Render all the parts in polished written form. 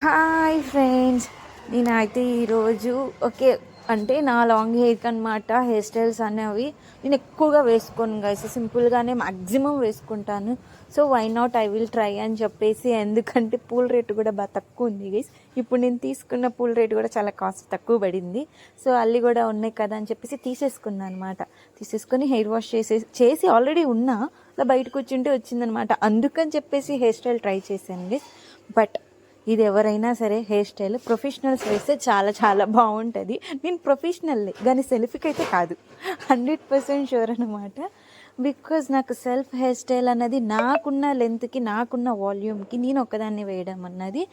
Hi friends, నేనైతే ఈరోజు okay అంటే నా లాంగ్ హెయిర్కి అనమాట హెయిర్ స్టైల్స్ అనేవి నేను ఎక్కువగా వేసుకోను గైస్, సింపుల్గానే మ్యాక్సిమం వేసుకుంటాను. So why not I will try అని చెప్పేసి, ఎందుకంటే పూల రేటు కూడా బాగా తక్కువ ఉంది గైస్. ఇప్పుడు నేను తీసుకున్న పూల రేటు కూడా చాలా కాస్ట్ తక్కువ పడింది. సో అల్లి కూడా ఉన్నాయి కదా అని చెప్పేసి తీసేసుకున్నాను అనమాట. తీసేసుకొని హెయిర్ వాష్ చేసి ఆల్రెడీ ఉన్నా అలా బయటకు వచ్చింటే వచ్చిందనమాట. అందుకని చెప్పేసి హెయిర్ స్టైల్ ట్రై చేశాను గైస్. బట్ ఇది ఎవరైనా సరే హెయిర్ స్టైల్ ప్రొఫెషనల్స్ వేస్తే చాలా చాలా బాగుంటుంది. నేను ప్రొఫెషనల్లే కానీ సెల్ఫీకి అయితే కాదు, 100% షూర్ అనమాట. బికాజ్ నాకు సెల్ఫ్ హెయిర్ స్టైల్ అన్నది నాకున్న లెంత్కి నాకున్న వాల్యూమ్కి నేను ఒకదాన్ని వేయడం అన్నది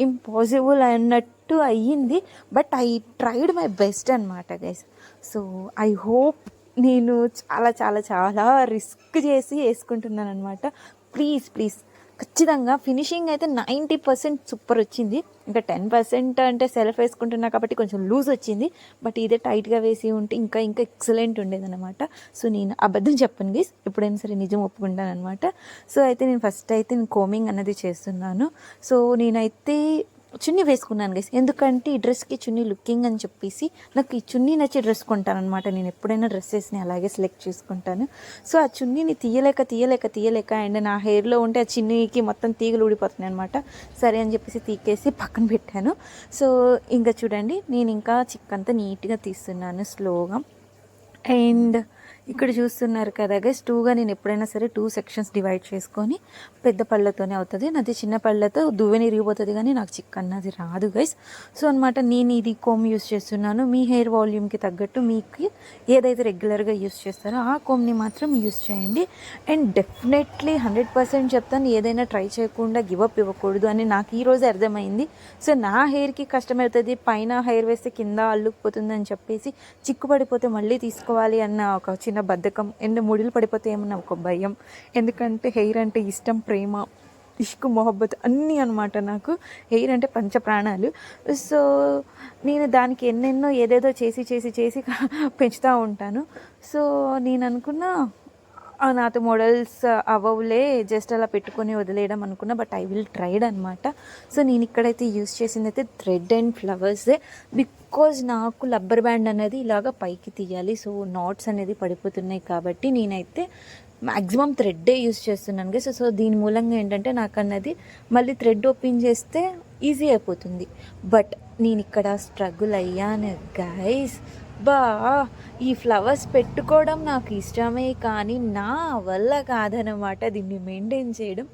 ఇంపాసిబుల్ అన్నట్టు అయ్యింది. But I tried my best అనమాట గైస్. సో ఐ హోప్ నేను చాలా చాలా చాలా రిస్క్ చేసి వేసుకుంటున్నాను అనమాట. ప్లీజ్ ప్లీజ్ ఖచ్చితంగా ఫినిషింగ్ అయితే 90% సూపర్ వచ్చింది. ఇంకా 10% అంటే సెల్ఫ్ వేసుకుంటున్నా కాబట్టి కొంచెం లూజ్ వచ్చింది. బట్ ఇదే టైట్గా వేసి ఉంటే ఇంకా ఇంకా ఎక్సలెంట్ ఉండేదన్నమాట. సో నేను అబద్ధం చెప్పను గైస్, ఎప్పుడైనా సరే నిజం ఒప్పుకుంటాను అనమాట. సో అయితే నేను ఫస్ట్ అయితే నేను కోమింగ్ అన్నది చేస్తున్నాను. సో నేనైతే చున్నీ వేసుకున్నాను గైస్, ఎందుకంటే ఈ డ్రెస్కి చున్నీ లుకింగ్ అని చెప్పేసి నాకు ఈ చున్నీ నచ్చి డ్రెస్ కొంటాను అనమాట. నేను ఎప్పుడైనా డ్రెస్సెస్ని అలాగే సెలెక్ట్ చేసుకుంటాను. సో ఆ చున్నీని తీయలేక అండ్ నా హెయిర్లో ఉంటే ఆ చున్నీకి మొత్తం తీగలు ఊడిపోతున్నాయి అనమాట. సరే అని చెప్పేసి తీకేసి పక్కన పెట్టాను. సో ఇంకా చూడండి, నేను ఇంకా చిక్కంతా నీట్గా తీస్తున్నాను స్లోగా. అండ్ ఇక్కడ చూస్తున్నారు కదా గైస్, నేను ఎప్పుడైనా సరే 2 సెక్షన్స్ డివైడ్ చేసుకొని, పెద్ద పళ్ళతోనే అవుతుంది నాది, చిన్న పళ్ళతో దువ్వెని ఇరిగిపోతుంది కానీ నాకు చిక్ అన్నది రాదు గైస్. సో అనమాట నేను ఇది కోమ్ యూస్ చేస్తున్నాను. మీ హెయిర్ వాల్యూమ్కి తగ్గట్టు మీకు ఏదైతే రెగ్యులర్గా యూస్ చేస్తారో ఆ కోమ్ని మాత్రం యూస్ చేయండి. అండ్ డెఫినెట్లీ 100% చెప్తాను, ఏదైనా ట్రై చేయకుండా గివప్ ఇవ్వకూడదు అని నాకు ఈరోజు అర్థమైంది. సో నా హెయిర్కి కష్టమవుతుంది, పైన హెయిర్ వేస్తే కింద అల్లుకుపోతుంది అని చెప్పేసి, చిక్కు పడిపోతే మళ్ళీ తీసుకోవాలి అన్న ఒక చిన్న బద్ధకం, అండ్ ముడిలు పడిపోతే ఏమన్నా ఒక భయం. ఎందుకంటే హెయిర్ అంటే ఇష్టం, ప్రేమ, ఇష్క్, మొహబ్బత్ అన్నీ అనమాట. నాకు హెయిర్ అంటే పంచ ప్రాణాలు. సో నేను దానికి ఎన్నెన్నో ఏదేదో చేసి పెంచుతూ ఉంటాను. సో నేను అనుకున్నా నాతో మోడల్స్ అవ్వవులే, జస్ట్ అలా పెట్టుకొని వదిలేయడం అనుకున్నా. బట్ ఐ విల్ ట్రైడ్ అనమాట. సో నేను ఇక్కడైతే యూస్ చేసింది అయితే థ్రెడ్ అండ్ ఫ్లవర్సే. బికాజ్ నాకు రబ్బర్ బ్యాండ్ అనేది ఇలాగ పైకి తీయాలి. సో నాట్స్ అనేది పడిపోతున్నాయి కాబట్టి నేనైతే మ్యాక్సిమం థ్రెడ్డే యూస్ చేస్తున్నాను గైస్. సో దీని మూలంగా ఏంటంటే నాకు అన్నది మళ్ళీ థ్రెడ్ ఓపెన్ చేస్తే ఈజీ అయిపోతుంది. బట్ నేను ఇక్కడ స్ట్రగుల్ అయ్యాను గైస్. ఈ ఫ్లవర్స్ పెట్టుకోవడం నాకు ఇష్టమే కానీ నా వల్ల కాదనమాట దీన్ని మెయింటైన్ చేయడం.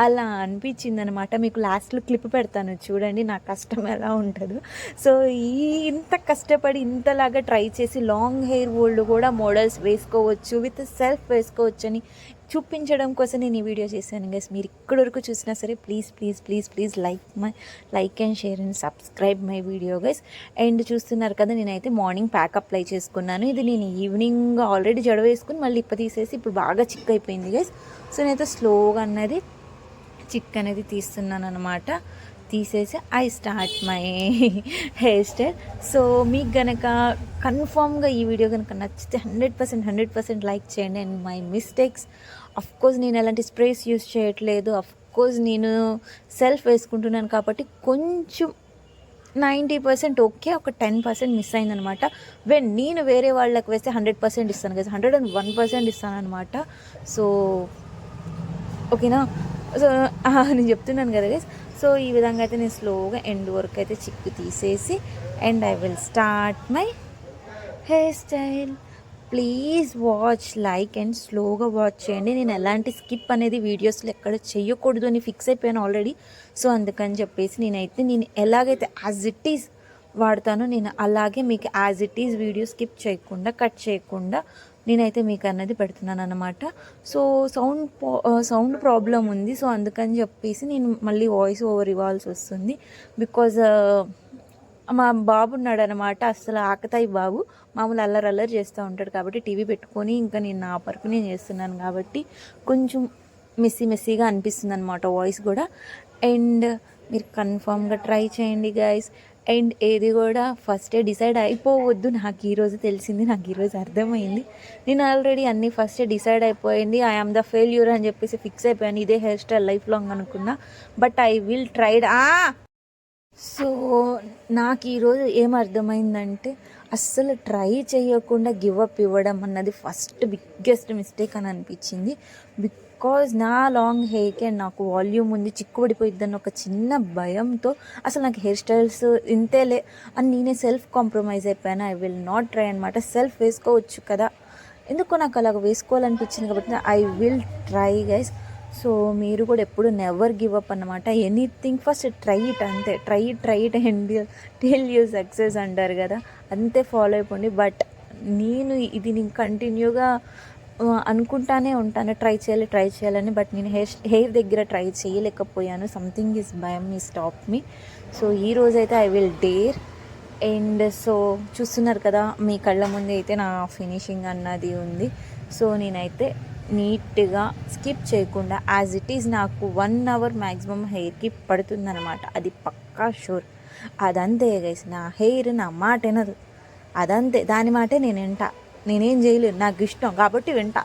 అలా అనిపించింది అనమాట. మీకు లాస్ట్లో క్లిప్ పెడతాను చూడండి నా కష్టం ఎలా ఉంటుందో. సో ఇంత కష్టపడి ఇంతలాగా ట్రై చేసి లాంగ్ హెయిర్ వాళ్ళు కూడా మోడల్స్ వేసుకోవచ్చు, విత్ సెల్ఫ్ వేసుకోవచ్చు అని చూపించడం కోసం నేను ఈ వీడియో చేశాను గైస్. మీరు ఇక్కడి వరకు చూసినా సరే please like and share and subscribe my video guys. And చూస్తున్నారు కదా, నేనైతే మార్నింగ్ ప్యాక్ అప్లై చేసుకున్నాను. ఇది నేను ఈవినింగ్ ఆల్రెడీ జడ వేసుకుని మళ్ళీ తీసేసి ఇప్పుడు బాగా చిక్ అయిపోయింది గైస్. సో నేనైతే స్లోగా అన్నది చిక్ అనేది తీస్తున్నాను అనమాట. తీసేసి I start my hair style. So మీకు గనక కన్ఫామ్గా ఈ వీడియో కనుక నచ్చితే 100% లైక్ చేయండి. అండ్ మై మిస్టేక్స్, అఫ్కోర్స్ నేను ఎలాంటి స్ప్రేస్ యూస్ చేయట్లేదు, అఫ్కోర్స్ నేను సెల్ఫ్ వేసుకుంటున్నాను కాబట్టి కొంచెం 90% ఓకే, ఒక 10% మిస్ అయిందనమాట. నేను వేరే వాళ్ళకి వేస్తే 100% ఇస్తాను కదా, 101% ఇస్తాను అనమాట. సో ఓకేనా. సో నేను చెప్తున్నాను కదా గైస్. సో ఈ విధంగా అయితే నేను స్లోగా ఎండ్ వరకు అయితే చిక్కు తీసేసి and I will start my hair style. Please watch, like and స్లోగా వాచ్ చేయండి. నేను ఎలాంటి స్కిప్ అనేది వీడియోస్లో ఎక్కడ చేయకూడదు అని ఫిక్స్ అయిపోయాను ఆల్రెడీ. సో అందుకని చెప్పేసి నేను ఎలాగైతే యాజ్ ఇట్ ఈజ్ వాడతానో నేను అలాగే మీకు as it is video skip చేయకుండా, కట్ చేయకుండా నేనైతే మీకు అన్నది పెడుతున్నాను అనమాట. సో సౌండ్ ప్రాబ్లం ఉంది. సో అందుకని చెప్పేసి నేను మళ్ళీ వాయిస్ ఓవర్ ఇవ్వాల్సి వస్తుంది. బికాజ్ మా బాబు ఉన్నాడు అనమాట, అసలు ఆకతాయి బాబు, మామూలు అల్లరి చేస్తూ ఉంటాడు కాబట్టి టీవీ పెట్టుకొని ఇంకా నేను నా వరకు నేను చేస్తున్నాను కాబట్టి కొంచెం మెస్సీగా అనిపిస్తుంది అనమాట వాయిస్ కూడా. అండ్ మీరు కన్ఫామ్గా ట్రై చేయండి గైస్. అండ్ ఏది కూడా ఫస్టే డిసైడ్ అయిపోవద్దు. నాకు ఈరోజు తెలిసింది, నాకు ఈరోజు అర్థమైంది. నేను ఆల్రెడీ అన్నీ ఫస్టే డిసైడ్ అయిపోయింది. ఐ ఆమ్ ద ఫెయిల్యూర్ అని చెప్పేసి ఫిక్స్ అయిపోయాను. ఇదే హెయిర్ స్టైల్ లైఫ్ లాంగ్ అనుకున్నా. But I will tried. నాకు ఈరోజు ఏం అర్థమైందంటే అస్సలు ట్రై చేయకుండా గివ్ అప్ ఇవ్వడం అన్నది ఫస్ట్ బిగ్గెస్ట్ మిస్టేక్ అని అనిపించింది. బికాజ్ నా లాంగ్ హెయిర్కి అండ్ నాకు వాల్యూమ్ ఉంది, చిక్కుపడిపోయిద్దని ఒక చిన్న భయంతో అసలు నాకు హెయిర్ స్టైల్స్ ఇంతేలే అని నేనే సెల్ఫ్ కాంప్రమైజ్ అయిపోయాను. ఐ విల్ నాట్ ట్రై అనమాట. సెల్ఫ్ వేసుకోవచ్చు కదా, ఎందుకో నాకు అలాగ వేసుకోవాలనిపించింది కాబట్టి I will try guys. So మీరు కూడా ఎప్పుడు నెవర్ గివ్ అప్ అన్నమాట. ఎనీథింగ్ ఫస్ట్ ట్రై ఇట్, అంతే. Try it and till you success అంటారు కదా, అంతే ఫాలో అయిపోండి. బట్ నేను కంటిన్యూగా అనుకుంటానే ఉంటాను ట్రై చేయాలని. బట్ నేను హెయిర్ దగ్గర ట్రై చేయలేకపోయాను. సంథింగ్ ఈజ్ భయం ఈ స్టాప్ మీ. సో ఈ రోజైతే I will dare. And so చూస్తున్నారు కదా, మీ కళ్ళ ముందు అయితే నా ఫినిషింగ్ అన్నది ఉంది. సో నేనైతే నీట్గా స్కిప్ చేయకుండా యాజ్ ఇట్ ఈజ్ నాకు 1 hour మ్యాక్సిమం హెయిర్కి పడుతుందన్నమాట. అది పక్కా షూర్. అదంతే గైస్, నా హెయిర్ నా మాట వినదు, అదంతే. దాని మాటే నేను వింటా. నేనేం చేయలేను, నాకు ఇష్టం కాబట్టి వింటా.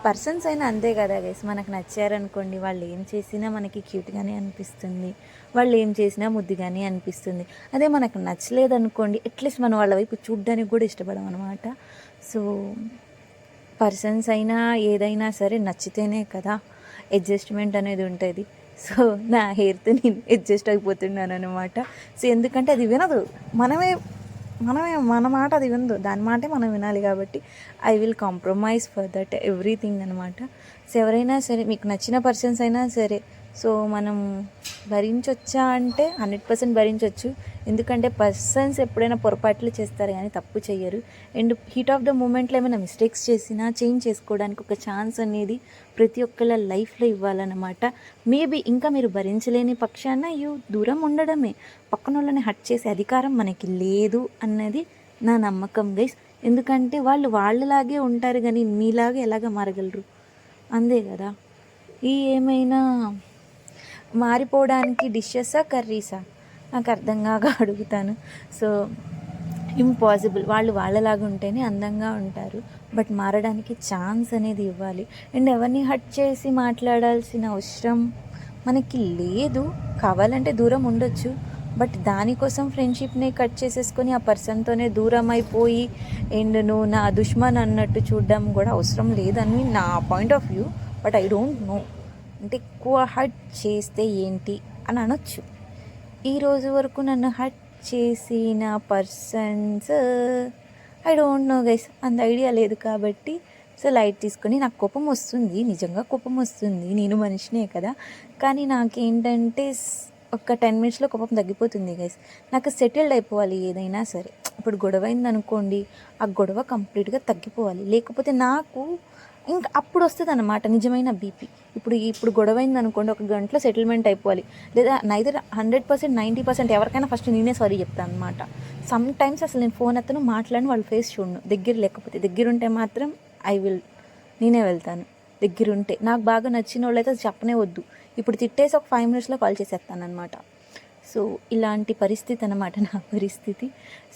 పర్సన్స్ అయినా అంతే కదా గైస్, మనకు నచ్చారనుకోండి, వాళ్ళు ఏం చేసినా మనకి క్యూట్గానే అనిపిస్తుంది, వాళ్ళు ఏం చేసినా ముద్దుగానే అనిపిస్తుంది. అదే మనకు నచ్చలేదనుకోండి, అట్లీస్ట్ మనం వాళ్ళ వైపు చూడ్డానికి కూడా ఇష్టపడం అనమాట. సో పర్సన్స్ అయినా ఏదైనా సరే నచ్చితేనే కదా అడ్జస్ట్మెంట్ అనేది ఉంటుంది. సో నా హెయిర్తో నేను అడ్జస్ట్ అయిపోతున్నాను అనమాట. సో ఎందుకంటే అది వినదు, మనమే మన మాట అది వినదు, దాని మాటే మనం వినాలి. కాబట్టి I will compromise for that everything అనమాట. సో ఎవరైనా సరే, మీకు నచ్చిన పర్సన్స్ అయినా సరే, సో మనం భరించవచ్చా అంటే 100% భరించవచ్చు. ఎందుకంటే పర్సన్స్ ఎప్పుడైనా పొరపాట్లు చేస్తారు కానీ తప్పు చేయరు. అండ్ హీట్ ఆఫ్ ద మూమెంట్లో ఏమైనా మిస్టేక్స్ చేసినా చేంజ్ చేసుకోవడానికి ఒక ఛాన్స్ అనేది ప్రతి ఒక్కళ్ళ లైఫ్లో ఇవ్వాలన్నమాట. మేబీ ఇంకా మీరు భరించలేని పక్షాన దూరం ఉండడమే. పక్కన వాళ్ళని హర్ట్ చేసే అధికారం మనకి లేదు అన్నది నా నమ్మకం గైస్. ఎందుకంటే వాళ్ళలాగే ఉంటారు కానీ మీలాగే ఎలాగ మారగలరు, అంతే కదా. ఏమైనా మారిపోవడానికి డిషెసా కర్రీసా నాకు అర్థం కాక అడుగుతాను. So impossible. వాళ్ళలాగా ఉంటేనే అందంగా ఉంటారు. బట్ మారడానికి ఛాన్స్ అనేది ఇవ్వాలి. అండ్ ఎవరిని హర్ట్ చేసి మాట్లాడాల్సిన అవసరం మనకి లేదు. కావాలంటే దూరం ఉండొచ్చు, బట్ దానికోసం ఫ్రెండ్షిప్ని కట్ చేసేసుకొని ఆ పర్సన్తోనే దూరం అయిపోయి అండ్ నువ్వు నా దుష్మన్ అన్నట్టు చూడడం కూడా అవసరం లేదని నా point of view. But I don't know, అంటే ఎక్కువ హర్ట్ చేస్తే ఏంటి అని అనొచ్చు. ఈరోజు వరకు నన్ను హర్ట్ చేసిన persons I don't know guys, అంత ఐడియా లేదు. కాబట్టి సో లైట్ తీసుకొని, నాకు కోపం వస్తుంది, నిజంగా కోపం వస్తుంది, నేను మనిషినే కదా. కానీ నాకేంటంటే ఒక 10 minutesలో కోపం తగ్గిపోతుంది గైస్. నాకు సెటిల్డ్ అయిపోవాలి ఏదైనా సరే. ఇప్పుడు గొడవ అయిందనుకోండి, ఆ గొడవ కంప్లీట్గా తగ్గిపోవాలి. లేకపోతే నాకు ఇంకా అప్పుడు వస్తుంది అన్నమాట నిజమైన బీపీ. ఇప్పుడు గొడవ అయిందనుకోండి, ఒక గంటలో సెటిల్మెంట్ అయిపోవాలి. లేదా నైదర్ 100% 90% ఎవరికైనా ఫస్ట్ నేనే సారీ చెప్తాను అనమాట. సమ్ టైమ్స్ అసలు నేను ఫోన్ ఎత్తను, మాట్లాడిన వాళ్ళ ఫేస్ చూడను. దగ్గరుంటే మాత్రం నేనే వెళ్తాను. దగ్గరుంటే నాకు బాగా నచ్చిన వాళ్ళు అయితే చెప్పనే వద్దు. ఇప్పుడు తిట్టేసి ఒక 5 minutesలో కాల్ చేసేస్తాను అనమాట. సో ఇలాంటి పరిస్థితి అన్నమాట నా పరిస్థితి.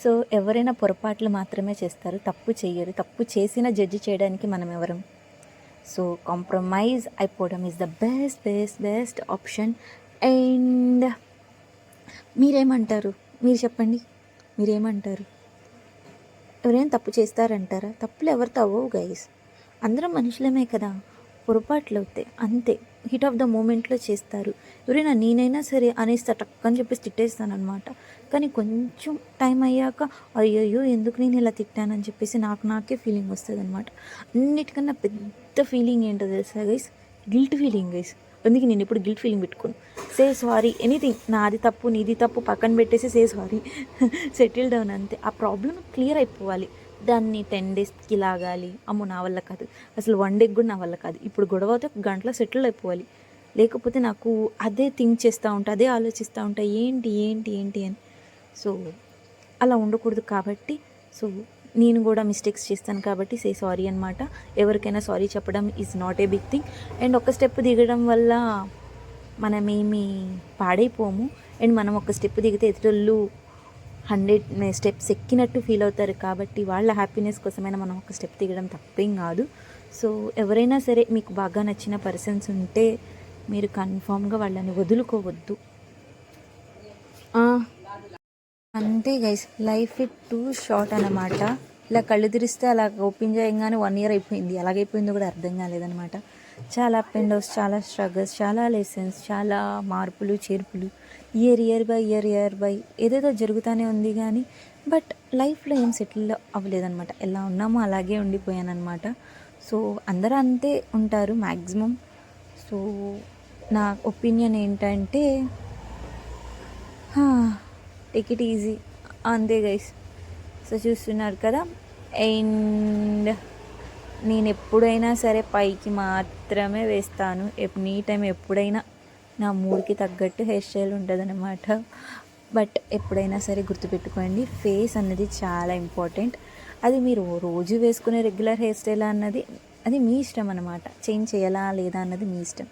సో ఎవరైనా పొరపాట్లు మాత్రమే చేస్తారు, తప్పు చెయ్యరు. తప్పు చేసినా జడ్జి చేయడానికి మనం ఎవరం. సో కాంప్రమైజ్ అయిపోవడం is the best option. And మీరేమంటారు? మీరు చెప్పండి, మీరేమంటారు? ఎవరైనా తప్పు చేస్తారంటారా? తప్పులు ఎవరితో అవ్వవు గైస్, అందరం మనుషులమే కదా, పొరపాట్లు అవుతాయి అంతే. హీట్ ఆఫ్ ద మూమెంట్లో చేస్తారు. ఎవరైనా నేనైనా సరే అనేస్తా, టక్కని చెప్పేసి తిట్టేస్తానమాట. కానీ కొంచెం టైం అయ్యాక అయ్యయ్యో ఎందుకు నేను ఇలా తిట్టానని చెప్పేసి నాకే ఫీలింగ్ వస్తుంది అనమాట. అన్నిటికన్నా పెద్ద ఫీలింగ్ ఏంటో తెలుసా గైస్? Guilt feeling guys. అందుకే నేను ఇప్పుడు గిల్ట్ ఫీలింగ్ పెట్టుకోను. సే సారీ, ఎనీథింగ్, నాది తప్పు నీది తప్పు పక్కన పెట్టేసి సే సారీ, సెటిల్ డౌన్, అంతే. ఆ ప్రాబ్లం క్లియర్ అయిపోవాలి. దాన్ని 10 daysకి లాగాలి, అమ్మో నా వల్ల కాదు, అసలు 1 day కూడా నా వల్ల కాదు. ఇప్పుడు గొడవ అయితే 1 గంటలో సెటిల్ అయిపోవాలి. లేకపోతే నాకు అదే థింక్ చేస్తూ ఉంటా, అదే ఆలోచిస్తూ ఉంటా, ఏంటి అని. సో అలా ఉండకూడదు. కాబట్టి సో నేను కూడా మిస్టేక్స్ చేస్తాను కాబట్టి సే సారీ అనమాట. ఎవరికైనా సారీ చెప్పడం is not a big thing. And ఒక స్టెప్ దిగడం వల్ల మనమేమి పాడైపోము. అండ్ మనం ఒక స్టెప్ దిగితే ఎదుటోళ్ళు 100 steps ఎక్కినట్టు ఫీల్ అవుతారు. కాబట్టి వాళ్ళ హ్యాపీనెస్ కోసమైనా మనం ఒక స్టెప్ దిగడం తప్పేం కాదు. సో ఎవరైనా సరే మీకు బాగా నచ్చిన పర్సన్స్ ఉంటే మీరు కన్ఫామ్గా వాళ్ళని వదులుకోవద్దు. అంతే guys, life it two short అన్నమాట. ఇలా కళ్ళు తెరిస్తే అలా ఓపెన్ చేయగానే 1 year అయిపోయింది, ఎలాగైపోయిందో కూడా అర్థం కాలేదనమాట. చాలా అప్ అండ్ డౌన్స్, చాలా స్ట్రగుల్స్, చాలా లెసన్స్, చాలా మార్పులు చేర్పులు, ఇయర్ బై ఏదేదో జరుగుతూనే ఉంది. కానీ బట్ లైఫ్లో ఏం సెటిల్ అవ్వలేదన్నమాట. ఎలా ఉన్నామో అలాగే ఉండిపోయానమాట. సో అందరూ అంతే ఉంటారు మ్యాక్సిమం. సో నా ఒపీనియన్ ఏంటంటే టేక్ ఇట్ ఈజీ, అంతే గైస్. సో చూస్తున్నారు కదా. అండ్ నేను ఎప్పుడైనా సరే పైకి మాత్రమే వేస్తాను. ఎనీ టైం ఎప్పుడైనా నా మూడ్కి తగ్గట్టు హెయిర్ స్టైల్ ఉంటుందన్నమాట. బట్ ఎప్పుడైనా సరే గుర్తుపెట్టుకోండి, ఫేస్ అన్నది చాలా ఇంపార్టెంట్. అది మీరు రోజు వేసుకునే రెగ్యులర్ హెయిర్ స్టైల్ అన్నది అది మీ ఇష్టం అన్నమాట. చేంజ్ చేయాలా లేదా అన్నది మీ ఇష్టం.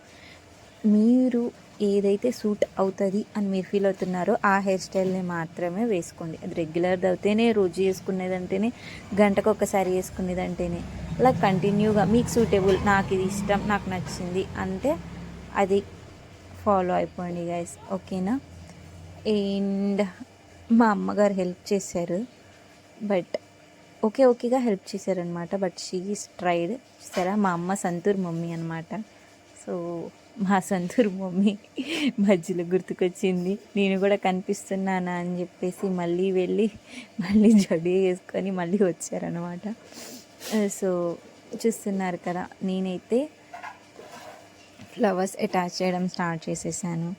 మీరు ఏదైతే సూట్ అవుతుంది అని మీరు ఫీల్ అవుతున్నారో ఆ హెయిర్ స్టైల్ని మాత్రమే వేసుకోండి. అది రెగ్యులర్ది అయితేనే, రోజు వేసుకునేది అంటేనే, గంటకు ఒకసారి వేసుకునేది అంటేనే, అలా కంటిన్యూగా మీకు సూటబుల్, నాకు ఇది ఇష్టం, నాకు నచ్చింది అంటే అది ఫాలో అయిపోండి గైస్, ఓకేనా. అండ్ మా అమ్మగారు హెల్ప్ చేశారు, బట్ ఓకేగా హెల్ప్ చేశారనమాట. But she is tried. సరే, మా అమ్మ సంతూర్ మమ్మీ అనమాట. సో మా సంతూర్ మమ్మీ మధ్యలో గుర్తుకొచ్చింది. నేను కూడా కనిపిస్తున్నానా అని చెప్పేసి మళ్ళీ వెళ్ళి మళ్ళీ జడి వేసుకొని మళ్ళీ వచ్చారనమాట. సో చూస్తున్నారు కదా, నేనైతే ఫ్లవర్స్ అటాచ్ చేయడం స్టార్ట్ చేసేసాను.